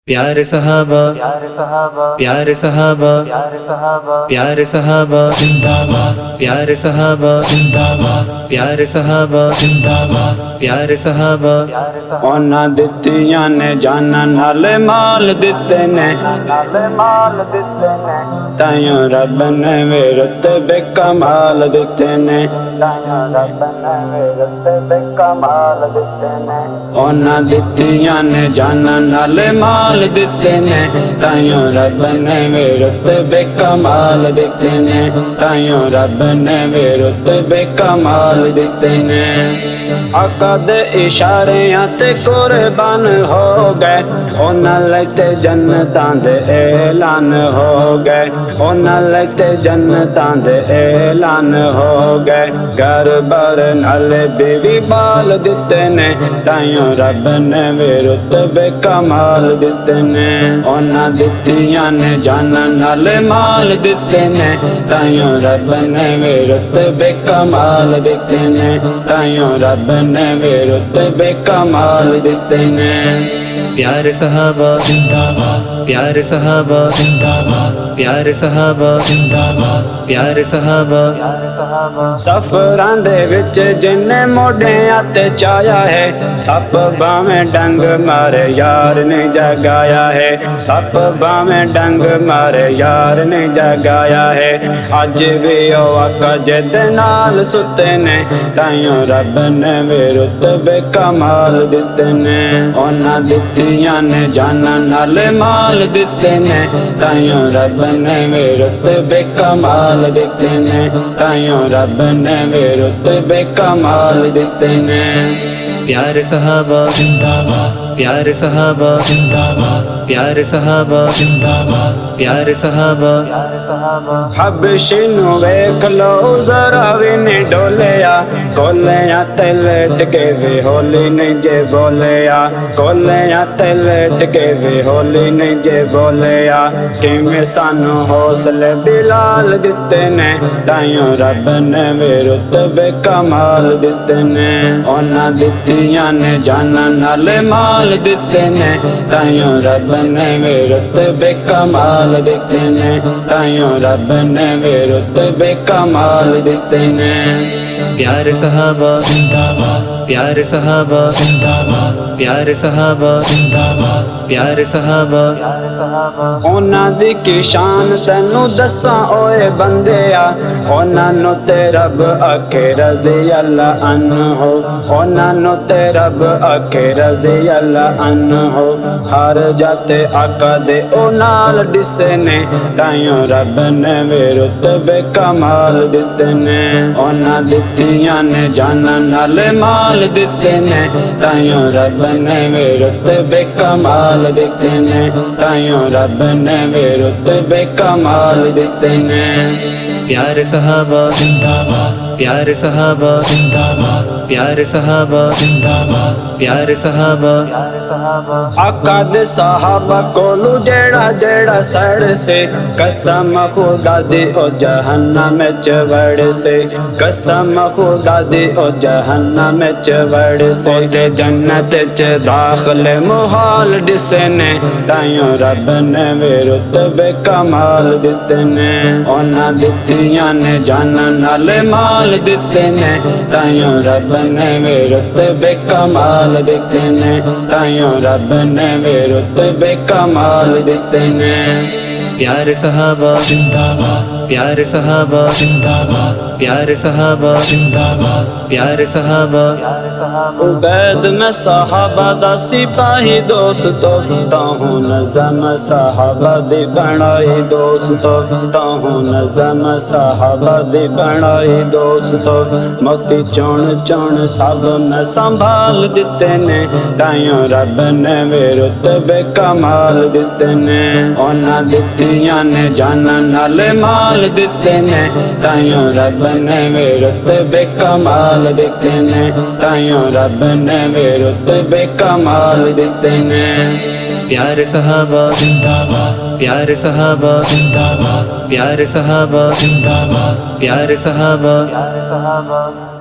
پیارے صحابہ پیارے صحابہ پیارے صحابہ پیارے صحابہ زندہ باد پیارے صحابہ زندہ باد پیارے صحابہ زندہ باد پیارے صحابہ اونا دتیاں نے جانا نال مال دتے نے تائیوں رب نے وے رتبے کمال دتے نے اونا دتیاں نے جانا نال مال دتے نے تائیوں رب نے وے رتبے کمال دتے نے تائیوں رب نے وے رتبے کمال دتے نے آقا دے اشاریاں تے قربان ہو گئے اونا لگتے جنتاں دے اعلان ہو گئے اونا لگتے جنتاں دے اعلان ہو گئے گھر بار نال بیوی بال دتے نے تائیوں رب نے وے رتبے کمال دتے نے اونا دتیاں نے جانا نال مال دتے نے تائیوں رب نے وے رتبے کمال دتے نے تائیوں رب نے وے رتبے کمال دتے نے پیارے صحابہ زندہ باد پیارے صحابہ زندہ باد پیارے صحابہ زندہ باد پیارے صحابہ سفراں دے وچ جن موڈیاں تے چایا ہے سپ باویں ڈنگ مارے یار نے جگایا ہے سپ باویں ڈنگ مارے یار نے جگایا ہے اج بھی او آقا جد نال ستے نے تائیوں رب نے وے رتبے کمال دتے نے اونا دتیاں نے جانا نال مال دتے نے تائیوں رب نے وے رتبے کمال دتے نے تائیوں رب نے وے رتبے کمال دتے نے پیارے صحابہ زندہ باد پیارے صحابہ زندہ باد پیارے صحابہ زندہ باد پیارے صحابہ حبشی نو ویکھ لو ذرا وی نہیں ڈولیا کولیاں تے لیٹ کے وی ہولی نہیں جے بولیا کولیاں تے لیٹ کے وی ہولی نہیں جے بولیا کیویں سانو حوصلے بلال دتے نے تائیوں رب نے وے رتبے کمال دتے نے اونا دتیاں نے جانا نال مال دتے نے تائیوں رب نے وے رتبے کمال دتے نے تائیوں رب نے وے رتبے کمال دتے نے پیارے صحابہ زندہ باد پیارے صحابہ زندہ باد پیارے صحابہ زندہ باد پیارے صحابہ اونا دی کی شان تینو دساں اوئے بندیا اونا نو تے رب آکھے رضی اللہ عنہ اونا نو تے رب آکھے رضی اللہ عنہ ہر جاتے آقا دے او نال ڈسے نے تائیوں رب نے وے رتبے کمال دتے نے اونا دتیاں نے جانا نال مال دتے نے تائیوں رب نے وے رتبے کمال دتے نے تائیوں رب نے وے رتبے کمال دتے نے پیارے صحابہ زندہ باد پیارے صحابہ زندہ باد پیارے صحابہ زندہ باد پیارے صحابہ آقا دے صحابہ کولو جیڑا جیڑا سڑ سے قسم خدا دی او جہنم وچ وڑ سے قسم خدا دی او جہنم وچ وڑ سے تے جنت وچ داخل محال ڈسے نے تائیوں رب نے وے رتبے کمال دتے نے اونا دتیاں نے جانا نال مال دتے نے تائیوں رب نے وے رتبے کمال دتے نے تائیوں رب نے وے رتبے کمال دتے نے پیارے صحابہ زندہ باد پیارے صحابہ زندہ باد پیارے صحابہ زندہ باد پیارے صحابہ عبید میں صحابہ دا سپاہی دوستو تاہوں نظم صحابہ دی بنائی دوستو تاہوں نظم صحابہ دی بنائی دوستو مکی چون چون سب نے سنبھال دتے نے تائیوں رب نے وے رتبے کمال دتے نے اونا دتیاں نے جانا نال مال دتے نے تائیوں رب نے وے رتبے کمال دتے نے تائیوں رب نے وے رتبے کمال دتے نے پیارے صحابہ زندہ باد پیارے صحابہ زندہ باد پیارے صحابہ زندہ باد پیارے صحابہ